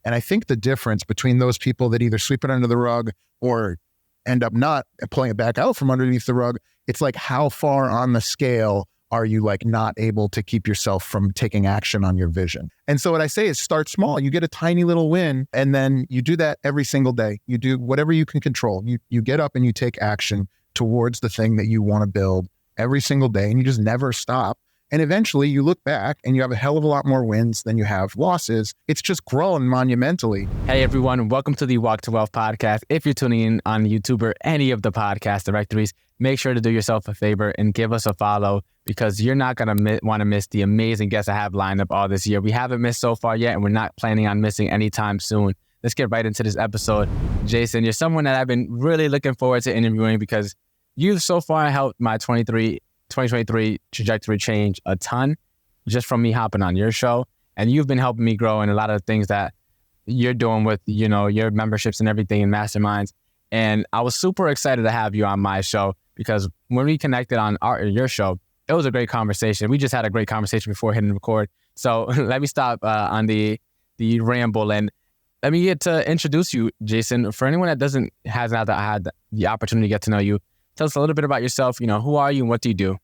And I think the difference between those people that either sweep it under the rug or end up not pulling it back out from underneath the rug, it's like, how far on the scale are you like not able to keep yourself from taking action on your vision? And so what I say is start small. You get a tiny little win, and then you do that every single day. You do whatever you can control. You get up and you take action towards the thing that you want to build every single day, and you just never stop. And eventually you look back and you have a hell of a lot more wins than you have losses. It's just grown monumentally. Hey everyone, welcome to the Walk to Wealth podcast. If you're tuning in on YouTube or any of the podcast directories, make sure to do yourself a favor and give us a follow, because you're not going to want to miss the amazing guests I have lined up all this year. We haven't missed so far yet, and we're not planning on missing anytime soon. Let's get right into this episode. Jason, you're someone that I've been really looking forward to interviewing because you've so far helped my 2023 trajectory change a ton just from me hopping on your show. And you've been helping me grow in a lot of things that you're doing with, your memberships and everything in masterminds. And I was super excited to have you on my show because when we connected on your show, it was a great conversation. We just had a great conversation before hitting record. So let me stop on the ramble and let me get to introduce you, Jason. For anyone that has not had the opportunity to get to know you, tell us a little bit about yourself. Who are you and what do you do?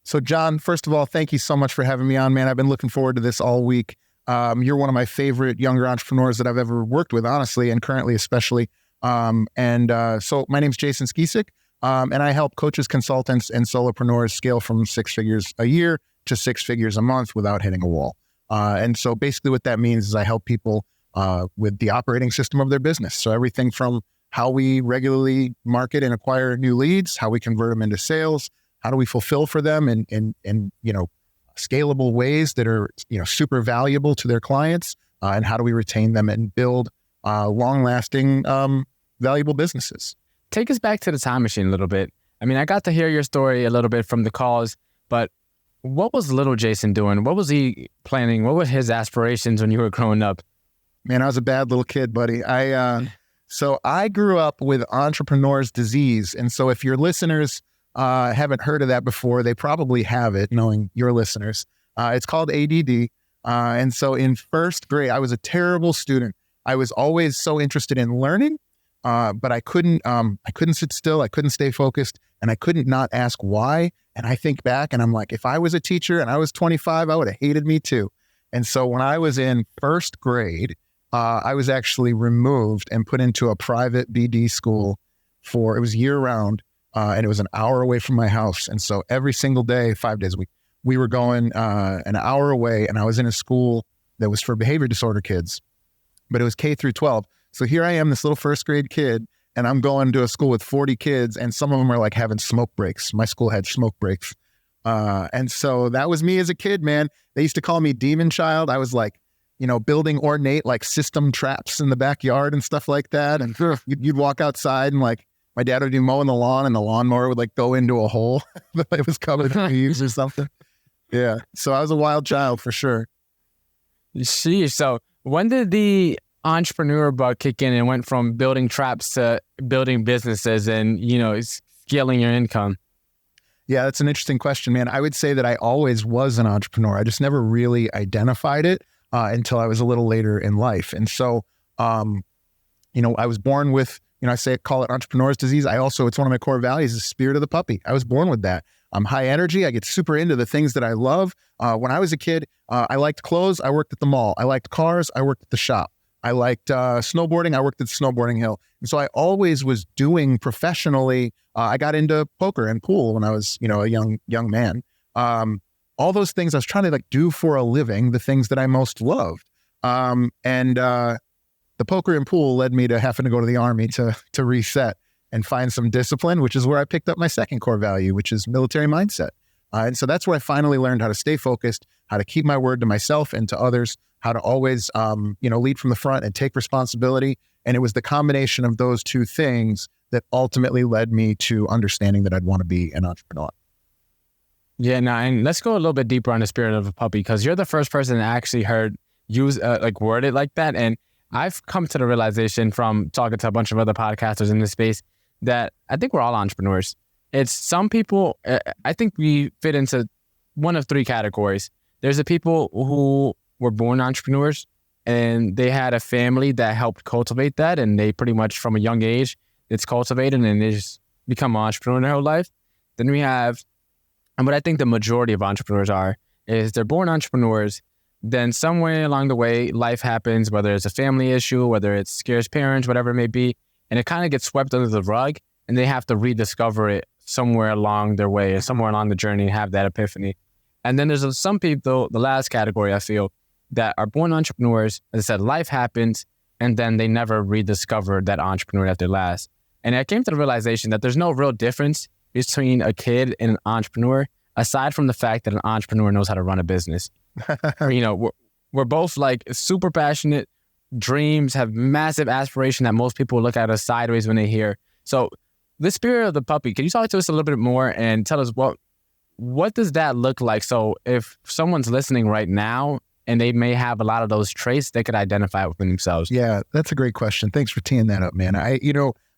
So John, first of all, thank you so much for having me on, man. I've been looking forward to this all week. You're one of my favorite younger entrepreneurs that I've ever worked with, honestly, and currently especially. So my name's Jason Skisik, and I help coaches, consultants, and solopreneurs scale from 6 figures a year to 6 figures a month without hitting a wall. And so basically what that means is I help people with the operating system of their business. So everything from how we regularly market and acquire new leads, how we convert them into sales, how do we fulfill for them in scalable ways that are super valuable to their clients, and how do we retain them and build long-lasting valuable businesses. Take us back to the time machine a little bit. I mean, I got to hear your story a little bit from the calls, but what was little Jason doing? What was he planning? What were his aspirations when you were growing up? Man, I was a bad little kid, buddy. So I grew up with entrepreneur's disease. And so if your listeners haven't heard of that before, they probably have it, knowing your listeners. It's called ADD. And so in first grade, I was a terrible student. I was always so interested in learning, but I couldn't sit still. I couldn't stay focused, and I couldn't not ask why. And I think back and I'm like, if I was a teacher and I was 25, I would have hated me too. And so when I was in first grade, I was actually removed and put into a private BD school it was year round, and it was an hour away from my house. And so every single day, 5 days a week, we were going an hour away, and I was in a school that was for behavior disorder kids, but it was K through 12. So here I am, this little first grade kid, and I'm going to a school with 40 kids, and some of them are like having smoke breaks. My school had smoke breaks. And so that was me as a kid, man. They used to call me Demon Child. I was like, building ornate like system traps in the backyard and stuff like that. And you'd walk outside and like my dad would be mowing the lawn and the lawnmower would like go into a hole that it was covered in leaves or something. Yeah. So I was a wild child for sure. See, so when did the entrepreneur bug kick in and went from building traps to building businesses and, scaling your income? Yeah, that's an interesting question, man. I would say that I always was an entrepreneur. I just never really identified it until I was a little later in life. And so, I was born with, call it entrepreneur's disease. It's one of my core values, the spirit of the puppy. I was born with that. I'm high energy. I get super into the things that I love. When I was a kid, I liked clothes. I worked at the mall. I liked cars. I worked at the shop. I liked snowboarding. I worked at the snowboarding hill. And so I always was doing professionally. I got into poker and pool when I was, a young man. All those things I was trying to like do for a living, the things that I most loved. The poker and pool led me to having to go to the Army to reset and find some discipline, which is where I picked up my second core value, which is military mindset. And so that's where I finally learned how to stay focused, how to keep my word to myself and to others, how to always, lead from the front and take responsibility. And it was the combination of those two things that ultimately led me to understanding that I'd want to be an entrepreneur. Yeah, and let's go a little bit deeper on the spirit of a puppy, because you're the first person that I actually heard word it like that. And I've come to the realization from talking to a bunch of other podcasters in this space that I think we're all entrepreneurs. It's some people, I think we fit into one of three categories. There's the people who were born entrepreneurs and they had a family that helped cultivate that, and they pretty much from a young age, it's cultivated and they just become an entrepreneur in their whole life. Then we have, and what I think the majority of entrepreneurs is they're born entrepreneurs. Then somewhere along the way, life happens, whether it's a family issue, whether it's scarce parents, whatever it may be, and it kind of gets swept under the rug, and they have to rediscover it somewhere along their way or somewhere along the journey and have that epiphany. And then there's some people, the last category I feel, that are born entrepreneurs. As I said, life happens, and then they never rediscover that entrepreneur at their last. And I came to the realization that there's no real difference between a kid and an entrepreneur, aside from the fact that an entrepreneur knows how to run a business. We're both like super passionate, dreams, have massive aspiration that most people look at us sideways when they hear. So the spirit of the puppy, can you talk to us a little bit more and tell us what does that look like? So if someone's listening right now and they may have a lot of those traits, they could identify within themselves. Yeah, that's a great question. Thanks for teeing that up, man.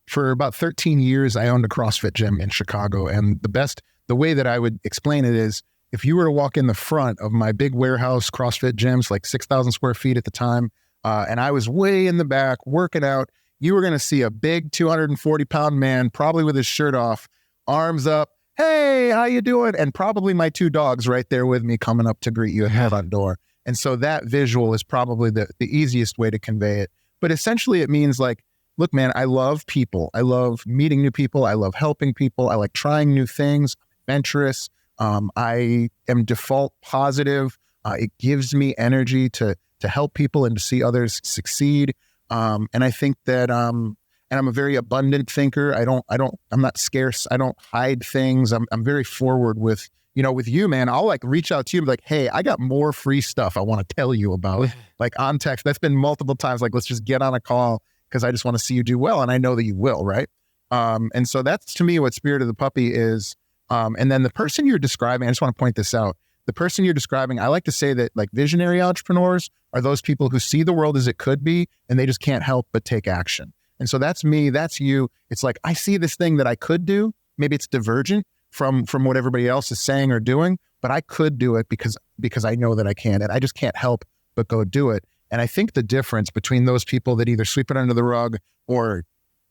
For about 13 years, I owned a CrossFit gym in Chicago. And the way that I would explain it is, if you were to walk in the front of my big warehouse CrossFit gyms, like 6,000 square feet at the time, and I was way in the back working out, you were going to see a big 240-pound man, probably with his shirt off, arms up, hey, how you doing? And probably my 2 dogs right there with me coming up to greet you at the front door. And so that visual is probably the easiest way to convey it. But essentially it means like, look, man, I love people. I love meeting new people. I love helping people. I like trying new things, adventurous. I am default positive. It gives me energy to help people and to see others succeed. And I think that, and I'm a very abundant thinker. I'm not scarce. I don't hide things. I'm very forward with you, man. I'll like reach out to you and be like, hey, I got more free stuff I want to tell you about, like on text. That's been multiple times. Like, let's just get on a call because I just want to see you do well. And I know that you will. Right. And so that's to me what Spirit of the Puppy is. And then the person you're describing, I just want to point this out. The person you're describing, I like to say that like visionary entrepreneurs are those people who see the world as it could be, and they just can't help but take action. And so that's me, that's you. It's like, I see this thing that I could do. Maybe it's divergent from what everybody else is saying or doing, but I could do it because I know that I can, and I just can't help but go do it. And I think the difference between those people that either sweep it under the rug or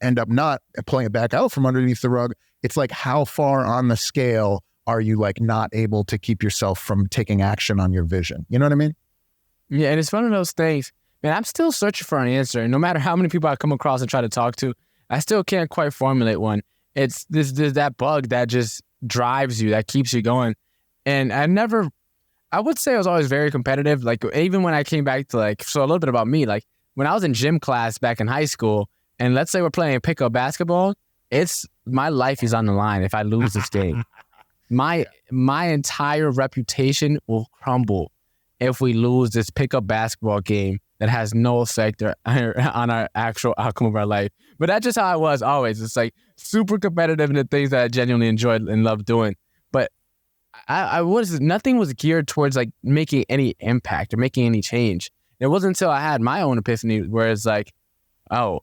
end up not pulling it back out from underneath the rug, it's like, how far on the scale are you like not able to keep yourself from taking action on your vision? You know what I mean? Yeah, and it's one of those things, man, I'm still searching for an answer. And no matter how many people I come across and try to talk to, I still can't quite formulate one. It's there's that bug that just drives you, that keeps you going. And I would say I was always very competitive. Like even when I came back to so a little bit about me, like when I was in gym class back in high school, and let's say we're playing pickup basketball, my life is on the line if I lose this game. My entire reputation will crumble if we lose this pickup basketball game that has no effect on our actual outcome of our life. But that's just how I was always. It's like super competitive in the things that I genuinely enjoyed and loved doing. But nothing was geared towards like making any impact or making any change. It wasn't until I had my own epiphany where it's like, oh,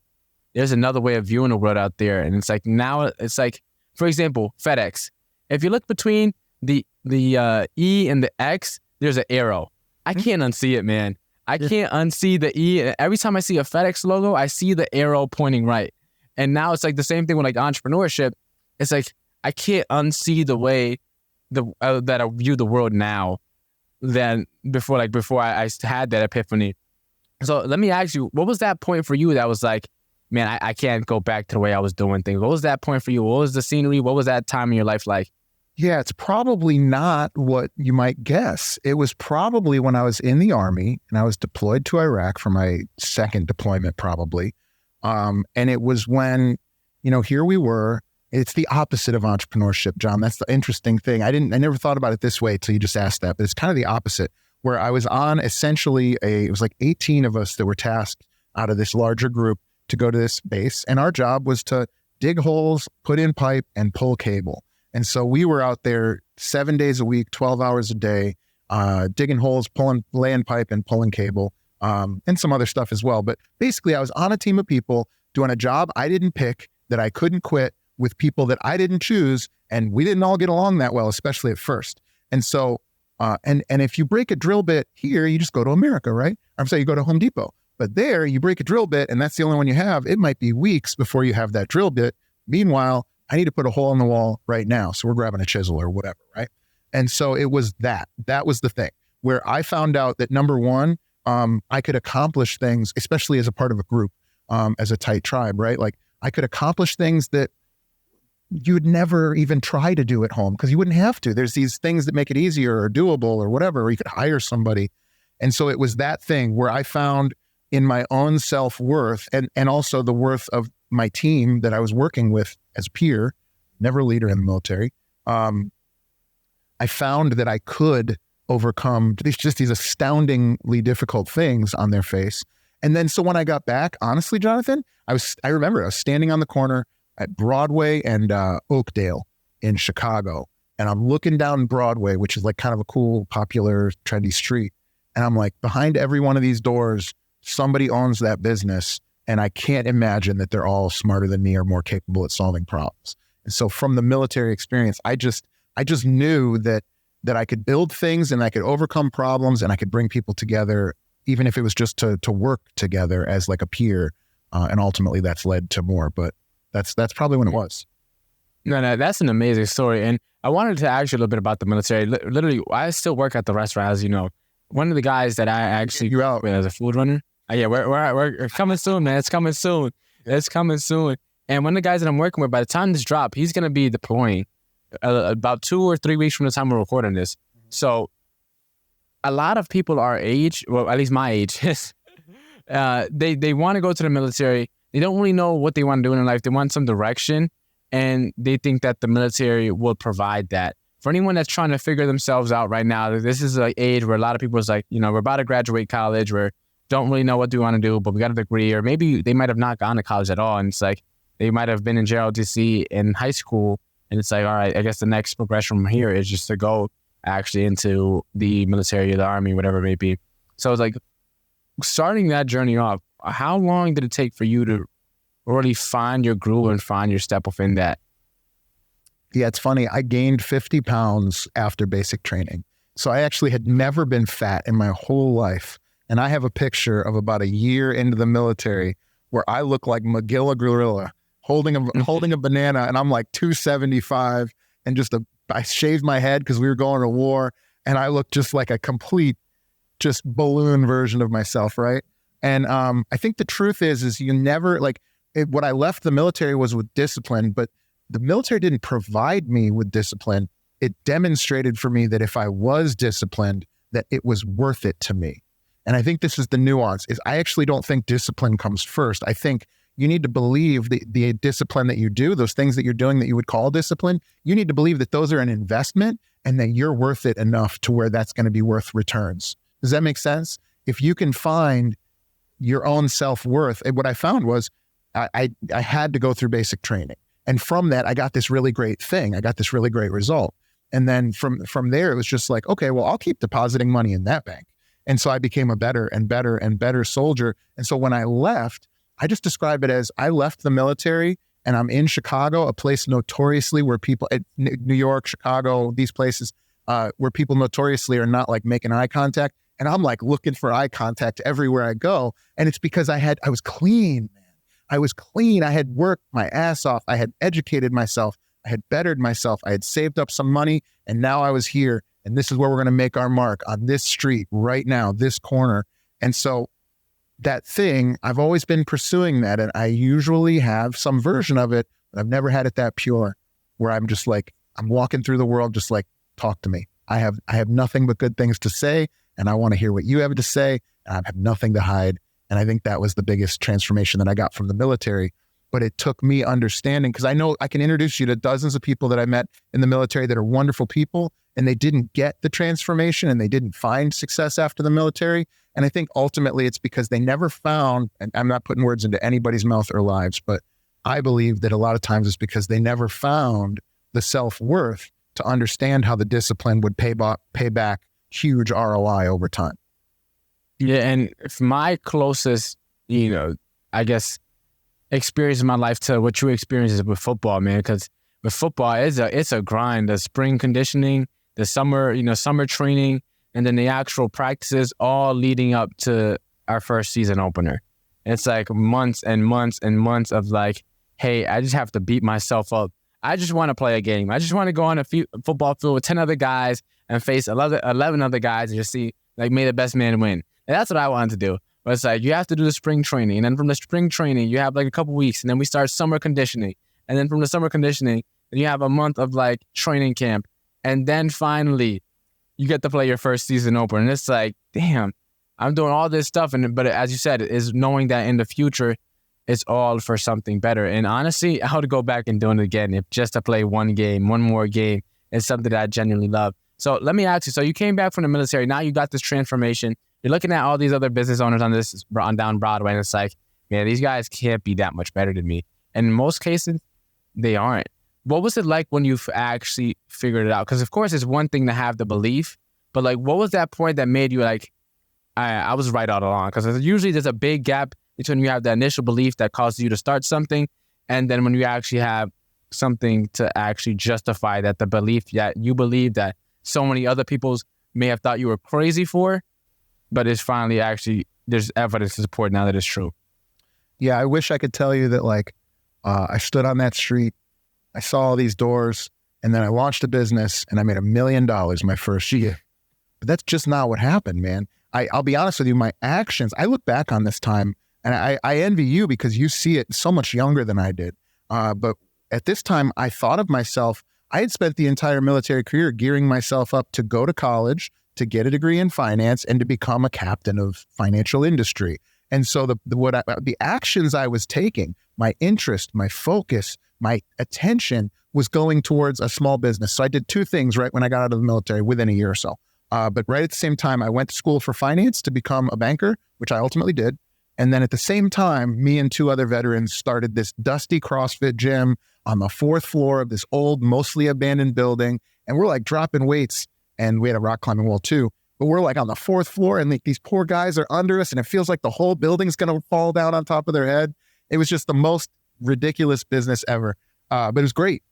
there's another way of viewing the world out there. And it's like, now it's like, for example, FedEx. If you look between the E and the X, there's an arrow. I can't unsee it, man. I can't unsee the E. Every time I see a FedEx logo, I see the arrow pointing right. And now it's like the same thing with like entrepreneurship. It's like, I can't unsee the way that I view the world now than before I had that epiphany. So let me ask you, what was that point for you that was like, man, I can't go back to the way I was doing things? What was that point for you? What was the scenery? What was that time in your life like? Yeah, it's probably not what you might guess. It was probably when I was in the Army and I was deployed to Iraq for my second deployment probably. And it was when, here we were. It's the opposite of entrepreneurship, John. That's the interesting thing. I never thought about it this way till you just asked that, but it's kind of the opposite, where I was on essentially it was like 18 of us that were tasked out of this larger group to go to this base. And our job was to dig holes, put in pipe, and pull cable. And so we were out there 7 days a week, 12 hours a day, digging holes, laying pipe and pulling cable, and some other stuff as well. But basically I was on a team of people doing a job I didn't pick, that I couldn't quit, with people that I didn't choose. And we didn't all get along that well, especially at first. And so And if you break a drill bit here, you just go to America, right? I'm saying you go to Home Depot. But there, you break a drill bit, and that's the only one you have. It might be weeks before you have that drill bit. Meanwhile, I need to put a hole in the wall right now. So we're grabbing a chisel or whatever, right? And so it was that. That was the thing where I found out that, number one, I could accomplish things, especially as a part of a group, as a tight tribe, right? Like I could accomplish things that you would never even try to do at home because you wouldn't have to. There's these things that make it easier or doable or whatever, or you could hire somebody. And so it was that thing where I found in my own self-worth and also the worth of my team that I was working with as peer, never a leader in the military. I found that I could overcome these astoundingly difficult things on their face. And then so when I got back, honestly, Jonathan, I remember I was standing on the corner at Broadway and Oakdale in Chicago. And I'm looking down Broadway, which is like kind of a cool, popular, trendy street. And I'm like, behind every one of these doors, somebody owns that business. And I can't imagine that they're all smarter than me or more capable at solving problems. And so from the military experience, I just knew that I could build things and I could overcome problems and I could bring people together, even if it was just to work together as like a peer. And ultimately that's led to more, but that's probably when it was. No, that's an amazing story. And I wanted to ask you a little bit about the military. Literally, I still work at the restaurant, as you know. One of the guys that I actually grew up with as a food runner. Yeah, we're coming soon, man. It's coming soon. It's coming soon. And one of the guys that I'm working with, by the time this drop, he's going to be deploying about 2 or 3 weeks from the time we're recording this. So a lot of people our age, well, at least my age, they want to go to the military. They don't really know what they want to do in their life. They want some direction, and they think that the military will provide that. For anyone that's trying to figure themselves out right now, this is an age where a lot of people is like, we're about to graduate college, we don't really know what we want to do, but we got a degree, or maybe they might have not gone to college at all, and it's like they might have been in JLTC in high school, and it's like, all right, I guess the next progression from here is just to go actually into the military or the army, whatever it may be. So it's like starting that journey off, how long did it take for you to really find your groove and find your step within that? Yeah, it's funny. I gained 50 pounds after basic training. So I actually had never been fat in my whole life. And I have a picture of about a year into the military where I look like Magilla Gorilla holding a banana, and I'm like 275 and I shaved my head because we were going to war, and I look just like a complete just balloon version of myself, right? And I think the truth is you never, what I left the military was with discipline, but the military didn't provide me with discipline. It demonstrated for me that if I was disciplined, that it was worth it to me. And I think this is the nuance, is I actually don't think discipline comes first. I think you need to believe the discipline that you do, those things that you're doing that you would call discipline, you need to believe that those are an investment and that you're worth it enough to where that's going to be worth returns. Does that make sense? If you can find your own self-worth, and what I found was I had to go through basic training. And from that, I got this really great thing. I got this really great result. And then from there, it was just like, okay, well, I'll keep depositing money in that bank. And so I became a better and better and better soldier. And so when I left, I just describe it as I left the military and I'm in Chicago, a place notoriously where people, New York, Chicago, these places where people notoriously are not like making eye contact. And I'm like looking for eye contact everywhere I go. And it's because I was clean, man. I was clean. I had worked my ass off. I had educated myself. I had bettered myself. I had saved up some money. And now I was here. And this is where we're going to make our mark, on this street right now, this corner. And so that thing, I've always been pursuing that. And I usually have some version of it, but I've never had it that pure, where I'm just like, I'm walking through the world, just like, talk to me. I have nothing but good things to say. And I want to hear what you have to say. And I have nothing to hide. And I think that was the biggest transformation that I got from the military. But it took me understanding, because I know I can introduce you to dozens of people that I met in the military that are wonderful people, and they didn't get the transformation and they didn't find success after the military. And I think ultimately it's because they never found, and I'm not putting words into anybody's mouth or lives, but I believe that a lot of times it's because they never found the self-worth to understand how the discipline would pay back huge ROI over time. Yeah, and my closest, I guess, experience in my life to what you experience is with football, man. Because with football, it's a grind. The spring conditioning, the summer training, and then the actual practices, all leading up to our first season opener. It's like months and months and months of like, hey, I just have to beat myself up. I just want to play a game. I just want to go on a football field with 10 other guys and face 11 other guys and just see, like, may the best man win. And that's what I wanted to do. But it's like, you have to do the spring training. And then from the spring training, you have like a couple weeks. And then we start summer conditioning. And then from the summer conditioning, you have a month of like training camp. And then finally, you get to play your first season opener. And it's like, damn, I'm doing all this stuff. But as you said, is knowing that in the future, it's all for something better. And honestly, I would go back and do it again if just to play one more game is something that I genuinely love. So let me ask you, so you came back from the military. Now you got this transformation. You're looking at all these other business owners on down Broadway, and it's like, man, these guys can't be that much better than me. And in most cases, they aren't. What was it like when you actually figured it out? Because of course, it's one thing to have the belief, but like, what was that point that made you like, I was right all along? Because usually there's a big gap between you have the initial belief that causes you to start something, and then when you actually have something to actually justify that the belief that you believe that so many other people may have thought you were crazy for, but it's finally actually, there's evidence to support now that it's true. Yeah, I wish I could tell you that like I stood on that street, I saw all these doors, and then I launched a business and I made $1 million my first year. But that's just not what happened, man. I'll be honest with you, my actions, I look back on this time and I envy you because you see it so much younger than I did. But at this time, I thought of myself, I had spent the entire military career gearing myself up to go to college, to get a degree in finance, and to become a captain of financial industry. And so the actions I was taking, my interest, my focus, my attention was going towards a small business. So I did two things right when I got out of the military within a year or so. But right at the same time, I went to school for finance to become a banker, which I ultimately did. And then at the same time, me and two other veterans started this dusty CrossFit gym on the 4th floor of this old, mostly abandoned building. And we're like dropping weights, and we had a rock climbing wall too. But we're like on the 4th floor, and like these poor guys are under us, and it feels like the whole building's going to fall down on top of their head. It was just the most ridiculous business ever. But it was great.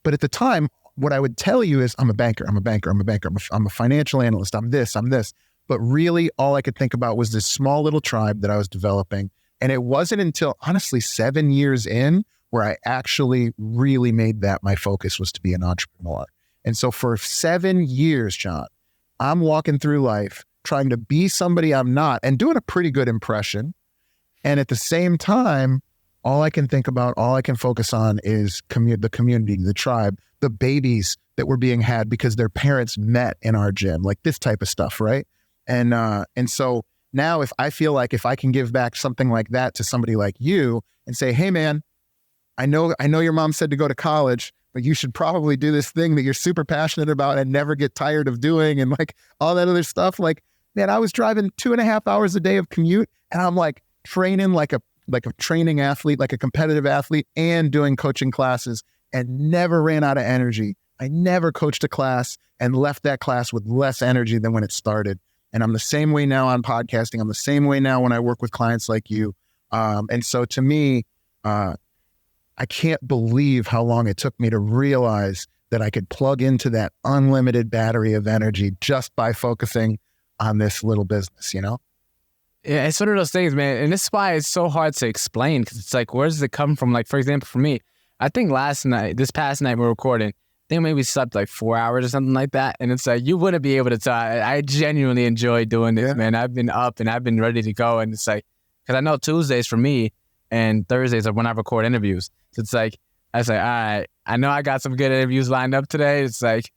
But at the time, what I would tell you is I'm a banker. I'm a financial analyst. I'm this. But really all I could think about was this small little tribe that I was developing. And it wasn't until honestly 7 years in where I actually really made that my focus was to be an entrepreneur. And so for 7 years, John, I'm walking through life trying to be somebody I'm not and doing a pretty good impression. And at the same time, all I can think about, all I can focus on is the community, the tribe, the babies that were being had because their parents met in our gym, like this type of stuff, right? And so now if I feel like if I can give back something like that to somebody like you and say, hey man, I know your mom said to go to college, but you should probably do this thing that you're super passionate about and never get tired of doing and like all that other stuff. Like, man, I was driving 2.5 hours a day of commute and I'm like training like a training athlete, like a competitive athlete, and doing coaching classes and never ran out of energy. I never coached a class and left that class with less energy than when it started. And I'm the same way now on podcasting. I'm the same way now when I work with clients like you. And so to me, I can't believe how long it took me to realize that I could plug into that unlimited battery of energy just by focusing on this little business, you know? Yeah, it's one of those things, man. And this is why it's so hard to explain, because it's like, where does it come from? Like, for example, for me, I think this past night we're recording, I think maybe slept like 4 hours or something like that. And it's like, you wouldn't be able to tell. I genuinely enjoy doing this, man. I've been up and I've been ready to go. And it's like, because I know Tuesdays for me and Thursdays are when I record interviews. So it's like, I was like, all right, I know I got some good interviews lined up today. It's like,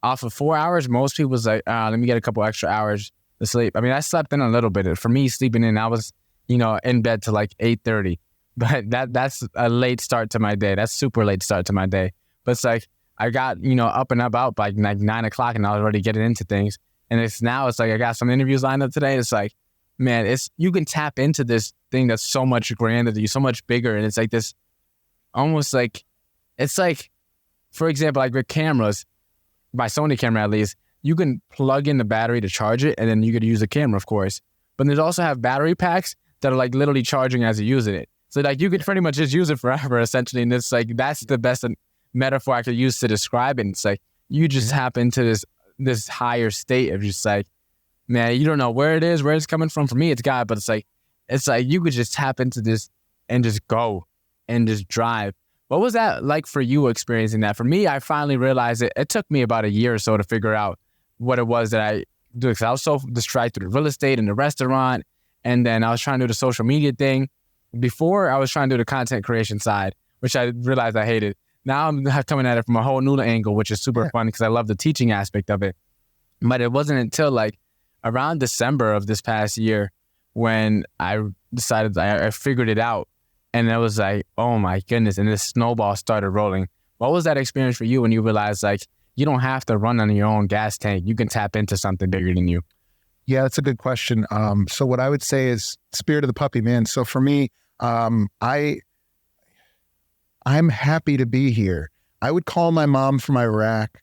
off of 4 hours, most people's like, let me get a couple extra hours to sleep. I mean, I slept in a little bit. For me, sleeping in, I was, in bed till like 8:30. But that's a late start to my day. That's super late start to my day. But it's like, I got, up and about by like 9 o'clock and I was already getting into things. And it's like, I got some interviews lined up today. It's like, man, you can tap into this thing that's so much grander than you, so much bigger. And it's like this, almost like, it's like, for example, like with cameras, by Sony camera at least, you can plug in the battery to charge it and then you could use the camera, of course. But there's also have battery packs that are like literally charging as you're using it. So like you could pretty much just use it forever essentially. And it's like, that's the best metaphor I could use to describe it. And it's like, you just tap into this higher state of just like, man, you don't know where it is, where it's coming from. For me, it's God, but it's like you could just tap into this and just go and just drive. What was that like for you experiencing that? For me, I finally realized it took me about a year or so to figure out what it was that I do. Because I was so distracted with real estate and the restaurant. And then I was trying to do the social media thing. Before, I was trying to do the content creation side, which I realized I hated. Now I'm coming at it from a whole new angle, which is super fun because I love the teaching aspect of it. But it wasn't until like around December of this past year when I decided I figured it out. And it was like, oh my goodness. And this snowball started rolling. What was that experience for you when you realized like, you don't have to run on your own gas tank. You can tap into something bigger than you. Yeah, that's a good question. So what I would say is spirit of the puppy, man. So for me, I'm happy to be here. I would call my mom from Iraq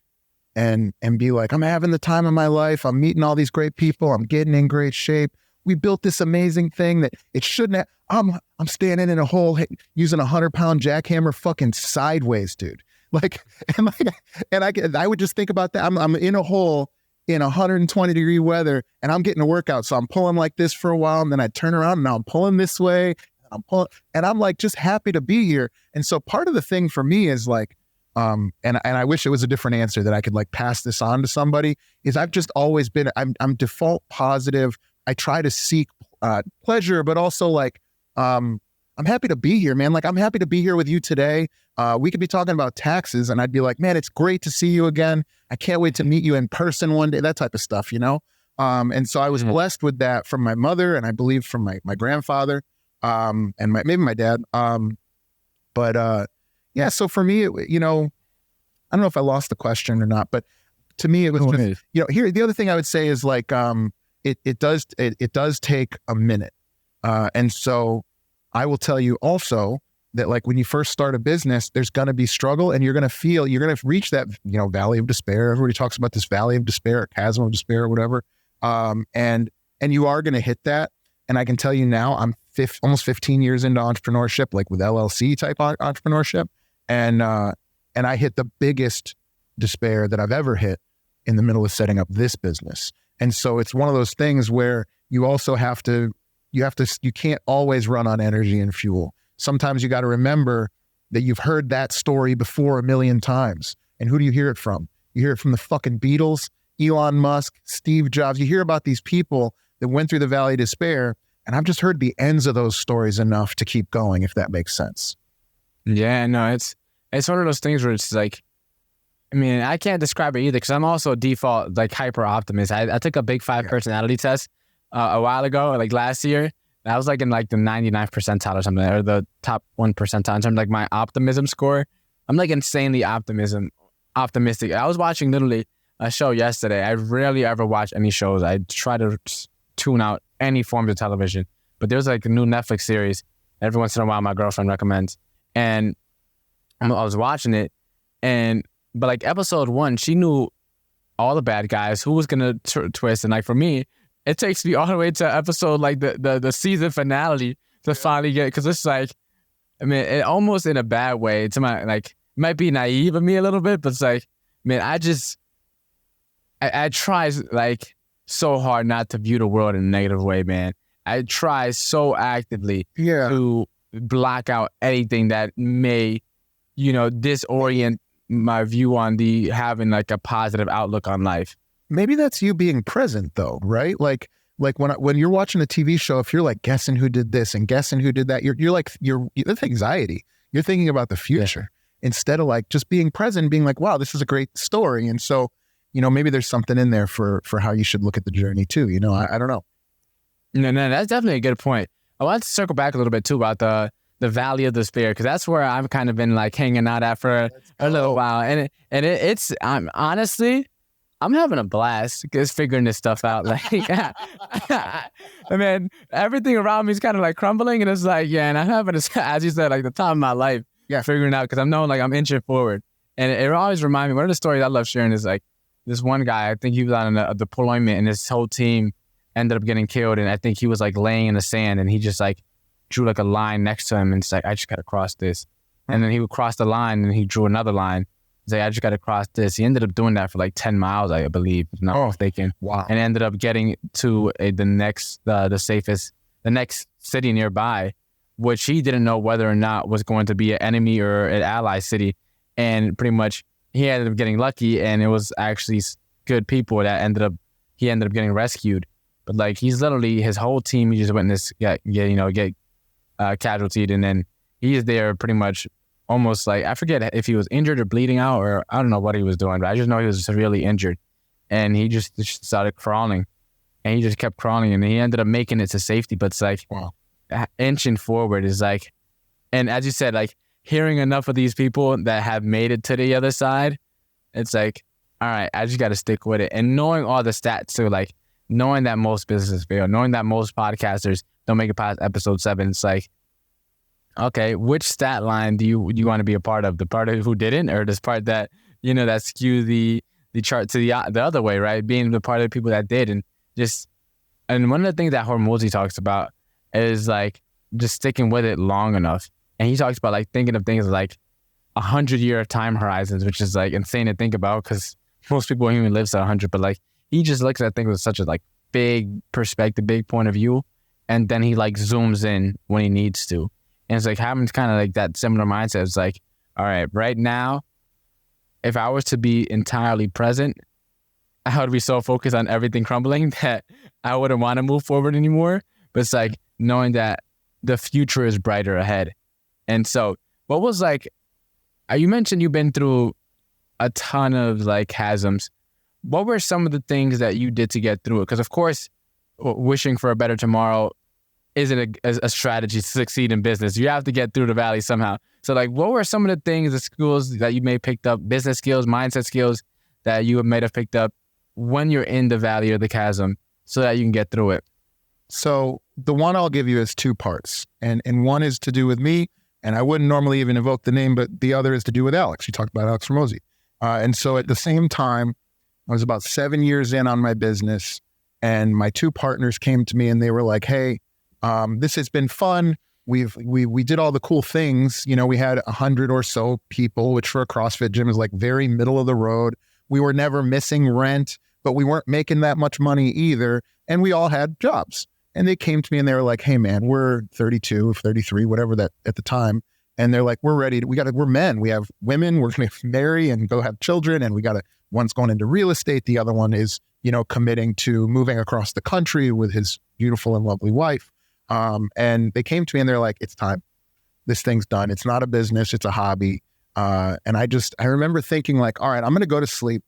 and be like, I'm having the time of my life. I'm meeting all these great people. I'm getting in great shape. We built this amazing thing that it shouldn't have. I'm standing in a hole using a 100-pound jackhammer fucking sideways, dude. I would just think about that. I'm in a hole in 120-degree weather and I'm getting a workout. So I'm pulling like this for a while and then I turn around and now I'm pulling this way. And I'm like just happy to be here. And so part of the thing for me is like, and I wish it was a different answer that I could like pass this on to somebody, is I've just always been, I'm default positive. I try to seek pleasure, but also like, I'm happy to be here, man. Like I'm happy to be here with you today. We could be talking about taxes and I'd be like, man, it's great to see you again. I can't wait to meet you in person one day, that type of stuff, you know? And so I was blessed with that from my mother and I believe from my grandfather, and maybe my dad. Yeah, so for me, you know, I don't know if I lost the question or not, but to me, it was just, you know, here, the other thing I would say is like, it does take a minute. And so I will tell you also that like when you first start a business, there's going to be struggle and you're going to reach that, you know, valley of despair. Everybody talks about this valley of despair, or chasm of despair or whatever. And you are going to hit that. And I can tell you now, I'm almost 15 years into entrepreneurship, like with LLC type entrepreneurship. And I hit the biggest despair that I've ever hit in the middle of setting up this business. And so it's one of those things where you also you can't always run on energy and fuel. Sometimes you got to remember that you've heard that story before a million times. And who do you hear it from? You hear it from the fucking Beatles, Elon Musk, Steve Jobs. You hear about these people that went through the valley of despair. And I've just heard the ends of those stories enough to keep going, if that makes sense. Yeah, no, it's one of those things where it's like, I mean, I can't describe it either because I'm also a default like hyper optimist. I took a Big 5 personality test a while ago, like last year. I was like in like the 99th percentile or something, or the top 1 percentile in terms of like my optimism score. I'm like insanely optimistic. I was watching literally a show yesterday. I rarely ever watch any shows. I try to tune out any forms of television. But there's like a new Netflix series every once in a while my girlfriend recommends. And I was watching it, but like episode 1, she knew all the bad guys, who was gonna twist, and like for me, it takes me all the way to episode like the season finale to finally get, because it's like, I mean, it almost in a bad way to my like, it might be naive of me a little bit, but it's like, man, I try like so hard not to view the world in a negative way, man. I try so actively to block out anything that may, you know, disorient my view on having like a positive outlook on life. Maybe that's you being present though, right? Like when you're watching a TV show, if you're like guessing who did this and guessing who did that, that's anxiety. You're thinking about the future instead of like just being present, being like, wow, this is a great story. And so, you know, maybe there's something in there for how you should look at the journey too. You know, I don't know. No, that's definitely a good point. I wanted to circle back a little bit too about the valley of despair, because that's where I've kind of been like hanging out at for a little while. And I'm honestly, I'm having a blast just figuring this stuff out. Like, I mean, everything around me is kind of like crumbling, and it's like, yeah, and I'm having this, as you said, like the time of my life, figuring out, because I'm knowing like I'm inching forward. And it always reminds me, one of the stories I love sharing is like this one guy, I think he was on a deployment and his whole team ended up getting killed. And I think he was like laying in the sand and he just like drew like a line next to him and it's like, I just got to cross this. And then he would cross the line and he drew another line. He's like, I just got to cross this. He ended up doing that for like 10 miles, I believe, if not mistaken. Wow. And ended up getting to the next city nearby, which he didn't know whether or not was going to be an enemy or an ally city. And pretty much he ended up getting lucky, and it was actually good people that he ended up getting rescued. But like, he's literally, his whole team, he just witnessed get casualtied, and then he's there pretty much almost like, I forget if he was injured or bleeding out, or I don't know what he was doing, but I just know he was severely injured, and he just started crawling, and he just kept crawling, and he ended up making it to safety. But it's like, wow, inching forward is like, and as you said, like, hearing enough of these people that have made it to the other side, it's like, all right, I just got to stick with it. And knowing all the stats too, like knowing that most businesses fail, knowing that most podcasters don't make it past episode 7, it's like, okay, which stat line do you want to be a part of? The part of who didn't, or this part that, that skew the chart to the other way, right? Being the part of the people that did. And one of the things that Hormozi talks about is like just sticking with it long enough. And he talks about like thinking of things like 100-year time horizons, which is like insane to think about because most people don't even live to 100. But like, he just looks at things with such a like big perspective, big point of view, and then he like zooms in when he needs to. And it's like having kind of like that similar mindset. It's like, all right, right now, if I was to be entirely present, I would be so focused on everything crumbling that I wouldn't want to move forward anymore. But it's like knowing that the future is brighter ahead. And so what was like, you mentioned you've been through a ton of like chasms. What were some of the things that you did to get through it? Because of course, wishing for a better tomorrow isn't a strategy to succeed in business. You have to get through the valley somehow. So like, what were some of the things, the skills that you may have picked up, business skills, mindset skills that you may have picked up when you're in the valley or the chasm so that you can get through it? So the one I'll give you is 2 parts. And one is to do with me, and I wouldn't normally even evoke the name, but the other is to do with Alex. You talked about Alex Hormozi. And so at the same time, I was about 7 years in on my business, and my 2 partners came to me and they were like, hey, this has been fun. We did all the cool things. We had 100 or so people, which for a CrossFit gym is like very middle of the road. We were never missing rent, but we weren't making that much money either. And we all had jobs. And they came to me and they were like, hey man, we're 32, 33, whatever that at the time. And they're like, we're ready. We're men. We have women. We're going to marry and go have children. And one's going into real estate. The other one is, committing to moving across the country with his beautiful and lovely wife. And they came to me and they're like, it's time. This thing's done. It's not a business. It's a hobby. And I remember thinking like, all right, I'm going to go to sleep.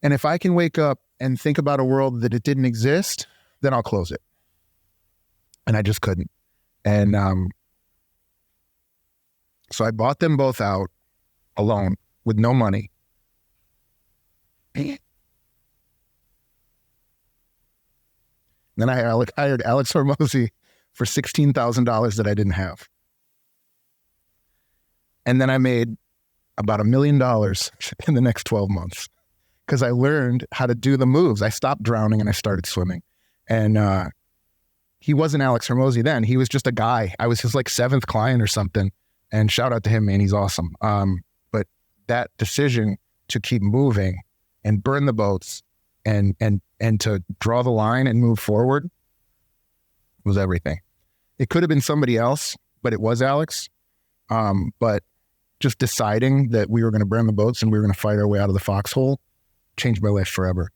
And if I can wake up and think about a world that it didn't exist, then I'll close it. And I just couldn't. And so I bought them both out alone with no money. Then I hired Alex Hormozi for $16,000 that I didn't have. And then I made about $1 million in the next 12 months because I learned how to do the moves. I stopped drowning and I started swimming. And he wasn't Alex Hormozi then. He was just a guy. I was his like 7th client or something. And shout out to him, man. He's awesome. But that decision to keep moving and burn the boats and to draw the line and move forward was everything. It could have been somebody else, but it was Alex. But just deciding that we were going to burn the boats and we were going to fight our way out of the foxhole changed my life forever.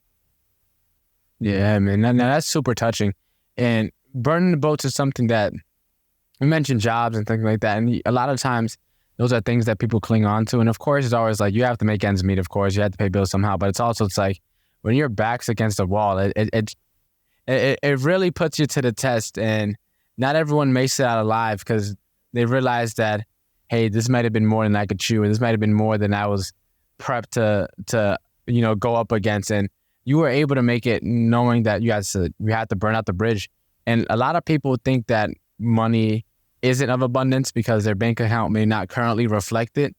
Yeah, man. Now that's super touching. And burning the boats is something that we mentioned, jobs and things like that. And a lot of times those are things that people cling on to. And of course, it's always like, you have to make ends meet, of course. You have to pay bills somehow. But it's like when your back's against the wall, it really puts you to the test. And not everyone makes it out alive because they realize that, hey, this might have been more than I could chew. And this might have been more than I was prepped to go up against. And you were able to make it knowing that you had to burn out the bridge. And a lot of people think that money isn't of abundance because their bank account may not currently reflect it.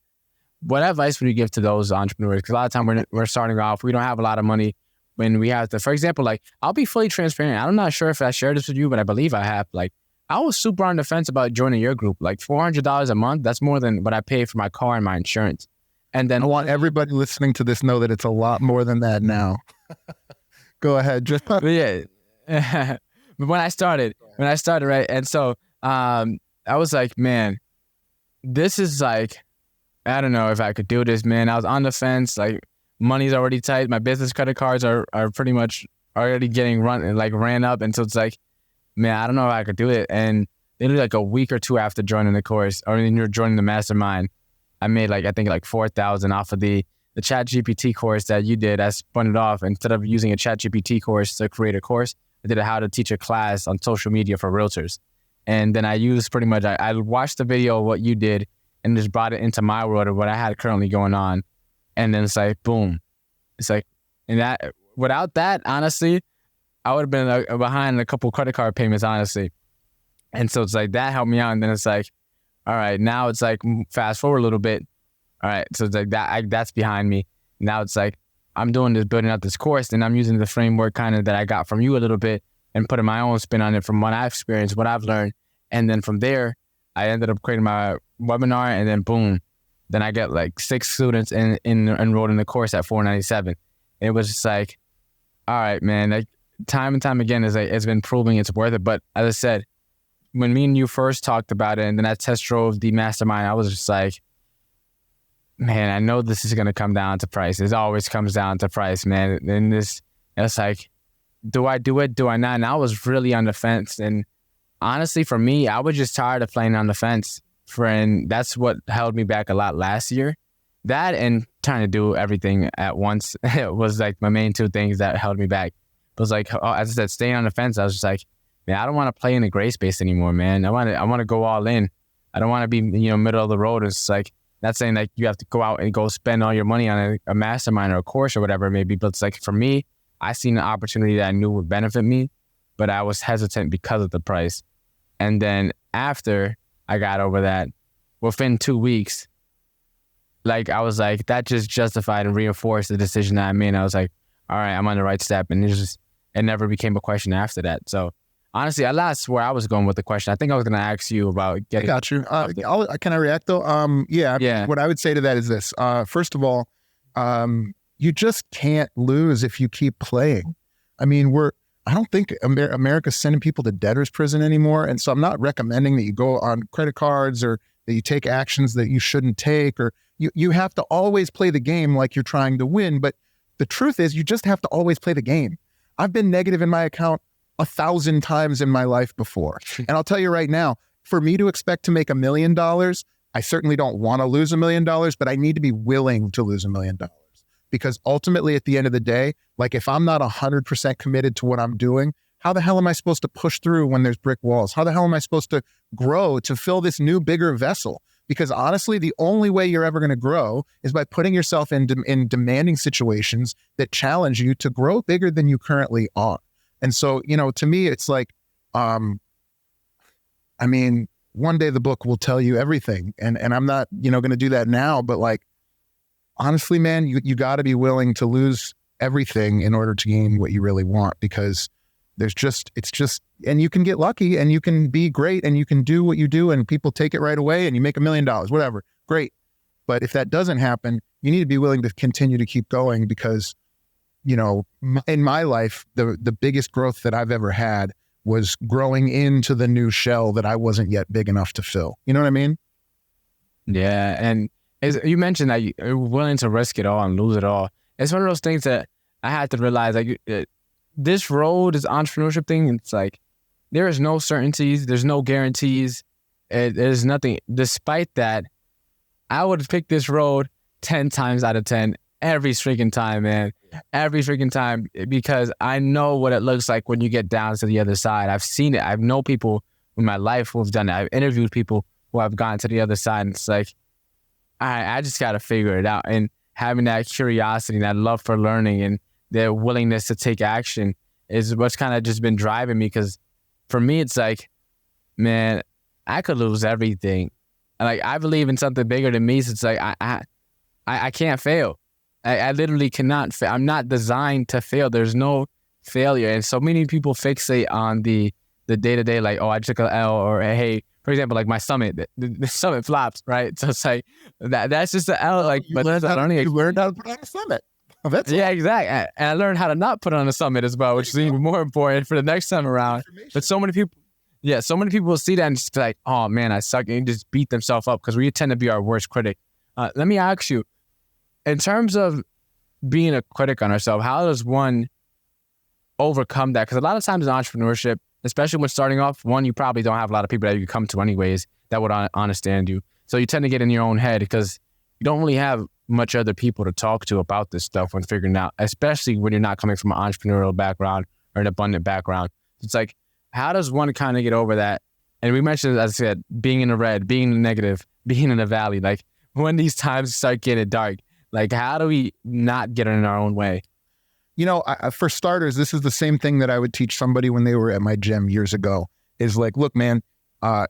What advice would you give to those entrepreneurs? Because a lot of time we're starting off, we don't have a lot of money when we have to, for example, like I'll be fully transparent. I'm not sure if I shared this with you, but I believe I have. Like I was super on the fence about joining your group, like $400 a month. That's more than what I pay for my car and my insurance. And then I want everybody listening to this know that it's a lot more than that now. Go ahead. but yeah. But when I started, right? And so I was like, man, this is like, I don't know if I could do this, man. I was on the fence. Like, money's already tight. My business credit cards are pretty much already getting ran up. And so it's like, man, I don't know if I could do it. And literally like a week or two after joining the course, or when you're joining the mastermind, I made I think 4,000 off of the ChatGPT course that you did. I spun it off. Instead of using a ChatGPT course to create a course, I did a how to teach a class on social media for realtors. And then I used pretty much, I watched the video of what you did and just brought it into my world of what I had currently going on. And then it's like, boom. It's like, and that, without that, honestly, I would have been behind a couple credit card payments, honestly. And so it's like, that helped me out. And then it's like, all right, now it's like, fast forward a little bit. All right, so it's like that's behind me. Now it's like, I'm doing this, building out this course, and I'm using the framework kind of that I got from you a little bit and putting my own spin on it from what I've experienced, what I've learned. And then from there, I ended up creating my webinar, and then boom, then I got 6 students enrolled in the course at $497. It was just like, all right, man, like time and time again, it's been proving it's worth it. But as I said, when me and you first talked about it, and then I test drove the mastermind, I was just like, man, I know this is going to come down to price. It always comes down to price, man. And it's like, do I do it? Do I not? And I was really on the fence. And honestly, for me, I was just tired of playing on the fence. And that's what held me back a lot last year. That and trying to do everything at once was like my main 2 things that held me back. It was like, as I said, staying on the fence. I was just like, man, I don't want to play in the gray space anymore, man. I want to go all in. I don't want to be, middle of the road. It's like, not saying like you have to go out and go spend all your money on a mastermind or a course or whatever it may be, but it's like, for me, I seen an opportunity that I knew would benefit me, but I was hesitant because of the price. And then after I got over that, within 2 weeks, I was like, that just justified and reinforced the decision that I made. I was like, all right, I'm on the right step. And it never became a question after that. So honestly, I lost where I was going with the question. I think I was going to ask you about getting... I got you. Can I react though? Yeah. What I would say to that is this. First of all, you just can't lose if you keep playing. I mean, I don't think America's sending people to debtor's prison anymore. And so I'm not recommending that you go on credit cards or that you take actions that you shouldn't take, or you have to always play the game like you're trying to win. But the truth is you just have to always play the game. I've been negative in my account 1,000 times in my life before. And I'll tell you right now, for me to expect to make $1 million, I certainly don't want to lose $1 million, but I need to be willing to lose $1 million. Because ultimately at the end of the day, if I'm not 100% committed to what I'm doing, how the hell am I supposed to push through when there's brick walls? How the hell am I supposed to grow to fill this new, bigger vessel? Because honestly, the only way you're ever going to grow is by putting yourself in demanding situations that challenge you to grow bigger than you currently are. And so, to me, it's like, one day the book will tell you everything. And I'm not, going to do that now. But honestly, man, you got to be willing to lose everything in order to gain what you really want, because and you can get lucky and you can be great and you can do what you do and people take it right away and you make $1 million, whatever. Great. But if that doesn't happen, you need to be willing to continue to keep going, because in my life, the biggest growth that I've ever had was growing into the new shell that I wasn't yet big enough to fill. You know what I mean? Yeah. And as you mentioned that you're willing to risk it all and lose it all. It's one of those things that I had to realize, this road, this entrepreneurship thing, it's like, there is no certainties. There's no guarantees. There's nothing. Despite that, I would pick this road 10 times out of 10 every freaking time, man. Every freaking time, because I know what it looks like when you get down to the other side. I've seen it. I've known people in my life who have done it. I've interviewed people who have gotten to the other side. And it's like, I just got to figure it out. And having that curiosity, that love for learning, and their willingness to take action is what's kind of just been driving me. Because for me, it's like, man, I could lose everything. And I believe in something bigger than me. So it's like, I can't fail. I literally cannot fail. I'm not designed to fail. There's no failure. And so many people fixate on the day-to-day, I took an L, or hey, for example, like my summit, the summit flops, right? So it's like that's just the L. Like, but that's learning. You learned how to put on a summit. Oh, that's yeah, exactly. And I learned how to not put on a summit as well, which is even more important for the next time around. But so many people will see that and just be like, oh man, I suck, and just beat themselves up because we tend to be our worst critic. Let me ask you, in terms of being a critic on ourselves, how does one overcome that? Because a lot of times in entrepreneurship, especially when starting off, one, you probably don't have a lot of people that you come to anyways that would understand you. So you tend to get in your own head because you don't really have much other people to talk to about this stuff when figuring out, especially when you're not coming from an entrepreneurial background or an abundant background. It's like, how does one kind of get over that? And we mentioned, as I said, being in the red, being in the negative, being in the valley. Like when these times start getting dark, like how do we not get in our own way? You know, for starters, this is the same thing that I would teach somebody when they were at my gym years ago, is like, look, man,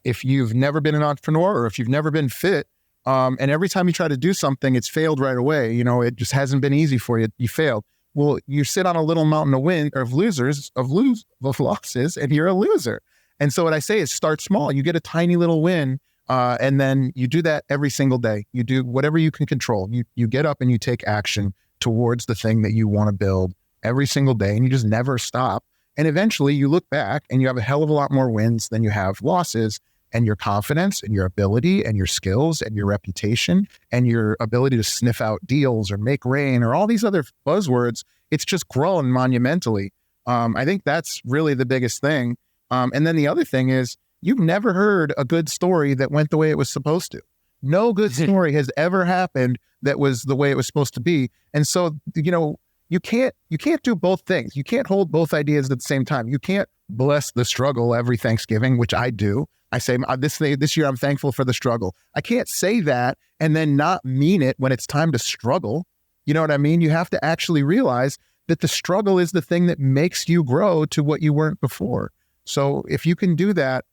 if you've never been an entrepreneur or if you've never been fit, and every time you try to do something, it's failed right away. You know, it just hasn't been easy for you. You failed. Well, you sit on a little mountain of losses, and you're a loser. And so what I say is start small. You get a tiny little win, and then you do that every single day. You do whatever you can control. You get up and you take action towards the thing that you want to build every single day, and you just never stop. And eventually you look back and you have a hell of a lot more wins than you have losses, and your confidence and your ability and your skills and your reputation and your ability to sniff out deals or make rain or all these other buzzwords, it's just grown monumentally. I think that's really the biggest thing. And then the other thing is, you've never heard a good story that went the way it was supposed to. No good story has ever happened that was the way it was supposed to be. And so, you know, you can't do both things. You can't hold both ideas at the same time. You can't bless the struggle every Thanksgiving, which I do. I say this year I'm thankful for the struggle. I can't say that and then not mean it when it's time to struggle. You know what I mean? You have to actually realize that the struggle is the thing that makes you grow to what you weren't before. So if you can do that,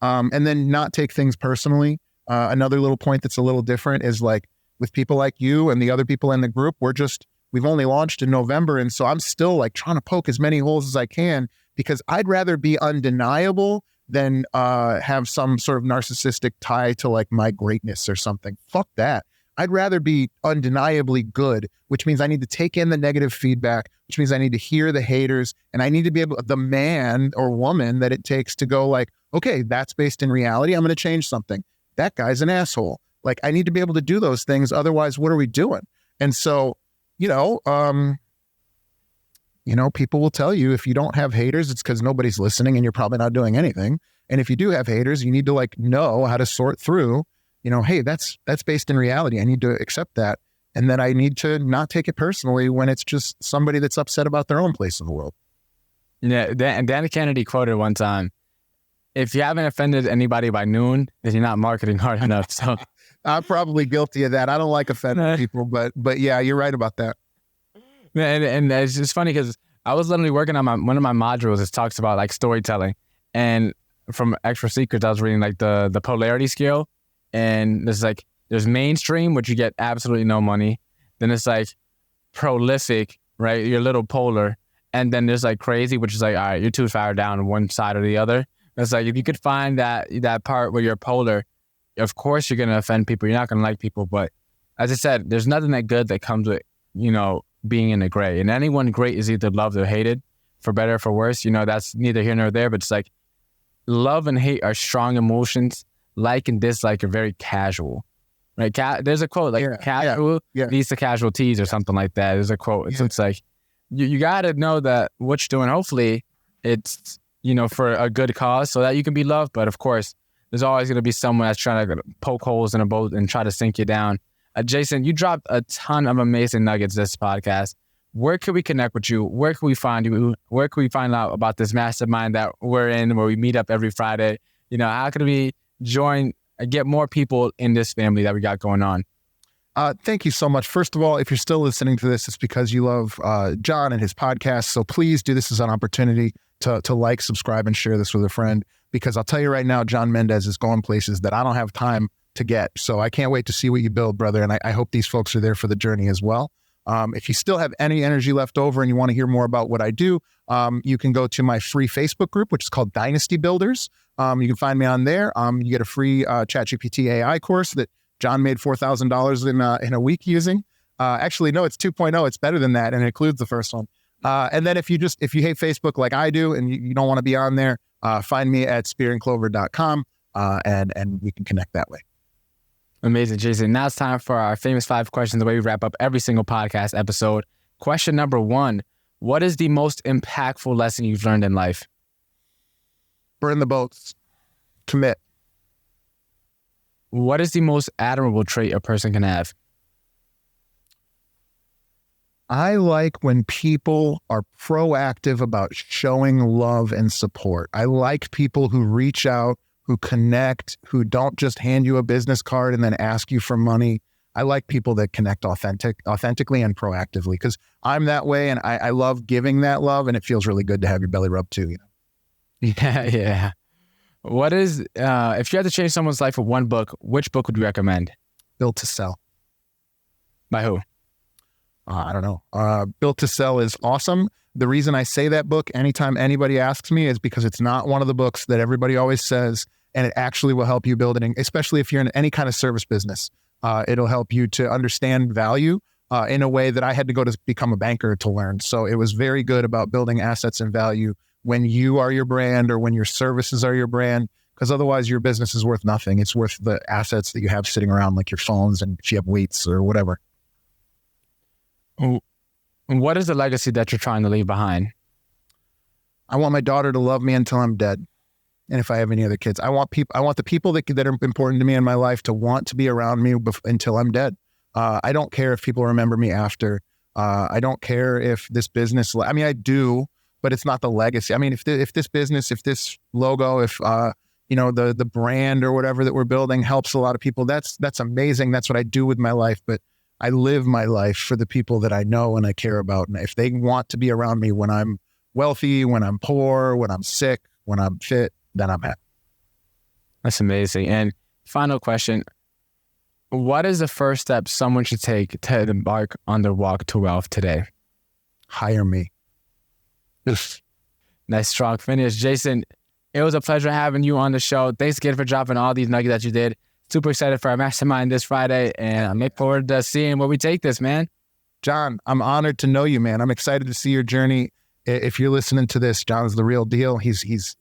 and then not take things personally, another little point that's a little different is like with people like you and the other people in the group, we've only launched in November. And so I'm still like trying to poke as many holes as I can, because I'd rather be undeniable than have some sort of narcissistic tie to like my greatness or something. Fuck that. I'd rather be undeniably good, which means I need to take in the negative feedback, which means I need to hear the haters, and I need to be the man or woman that it takes to go like, okay, that's based in reality. I'm going to change something. That guy's an asshole. Like I need to be able to do those things. Otherwise, what are we doing? And so, people will tell you if you don't have haters, it's because nobody's listening and you're probably not doing anything. And if you do have haters, you need to like know how to sort through, hey, that's based in reality. I need to accept that. And then I need to not take it personally when it's just somebody that's upset about their own place in the world. Yeah. Dan Kennedy quoted one time, if you haven't offended anybody by noon, then you're not marketing hard enough. So I'm probably guilty of that. I don't like offending people, but yeah, you're right about that. And it's just funny because I was literally working on one of my modules that talks about like storytelling, and from Extra Secrets, I was reading like the polarity scale, and there's mainstream, which you get absolutely no money. Then it's like prolific, right? You're a little polar. And then there's like crazy, which is like, all right, you're too far down one side or the other. It's like, if you could find that part where you're polar, of course you're going to offend people. You're not going to like people. But as I said, there's nothing that good that comes with, being in the gray. And anyone great is either loved or hated, for better or for worse. That's neither here nor there. But it's like love and hate are strong emotions. Like and dislike are very casual. Right? There's a quote like casual leads to casualties or something like that. There's a quote. So it's like you got to know that what you're doing, hopefully it's, for a good cause so that you can be loved. But of course, there's always going to be someone that's trying to poke holes in a boat and try to sink you down. Jason, you dropped a ton of amazing nuggets this podcast. Where can we connect with you? Where can we find you? Where can we find out about this mastermind that we're in, where we meet up every Friday? How can we join, get more people in this family that we got going on? Thank you so much. First of all, if you're still listening to this, it's because you love John and his podcast. So please do this as an opportunity to like, subscribe, and share this with a friend, because I'll tell you right now, John Mendez is going places that I don't have time to get. So I can't wait to see what you build, brother. And I hope these folks are there for the journey as well. If you still have any energy left over and you want to hear more about what I do, you can go to my free Facebook group, which is called Dynasty Builders. You can find me on there. You get a free ChatGPT AI course that John made $4,000 in a week using. Actually, no, it's 2.0. It's better than that, and it includes the first one. And then if you hate Facebook like I do and you don't want to be on there, find me at spearandclover.com, and we can connect that way. Amazing, Jason. Now it's time for our famous 5 questions, the way we wrap up every single podcast episode. Question number 1, what is the most impactful lesson you've learned in life? Burn the boats. Commit. What is the most admirable trait a person can have? I like when people are proactive about showing love and support. I like people who reach out, who connect, who don't just hand you a business card and then ask you for money. I like people that connect authentically and proactively, because I'm that way, and I love giving that love, and it feels really good to have your belly rubbed too. Yeah. What is, if you had to change someone's life with one book, which book would you recommend? Built to Sell. By who? I don't know. Built to Sell is awesome. The reason I say that book anytime anybody asks me is because it's not one of the books that everybody always says, and it actually will help you build it, especially if you're in any kind of service business. It'll help you to understand value in a way that I had to go to become a banker to learn. So it was very good about building assets and value when you are your brand or when your services are your brand, because otherwise your business is worth nothing. It's worth the assets that you have sitting around, like your phones and if you have weights or whatever. What is the legacy that you're trying to leave behind? I want my daughter to love me until I'm dead. And if I have any other kids, I want the people that are important to me in my life to want to be around me until I'm dead. I don't care if people remember me after. I don't care if this business, I do, but it's not the legacy. If this business, if this logo, if, the brand or whatever that we're building helps a lot of people, that's amazing. That's what I do with my life. But I live my life for the people that I know and I care about. And if they want to be around me when I'm wealthy, when I'm poor, when I'm sick, when I'm fit, then I'm happy. That's amazing. And final question, what is the first step someone should take to embark on their walk to wealth today? Hire me. Nice, strong finish. Jason, it was a pleasure having you on the show. Thanks again for dropping all these nuggets that you did. Super excited for our mastermind this Friday, and I look forward to seeing where we take this, man. John, I'm honored to know you, man. I'm excited to see your journey. If you're listening to this, John's the real deal. He's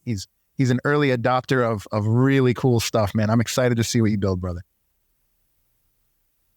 an early adopter of really cool stuff, man. I'm excited to see what you build, brother.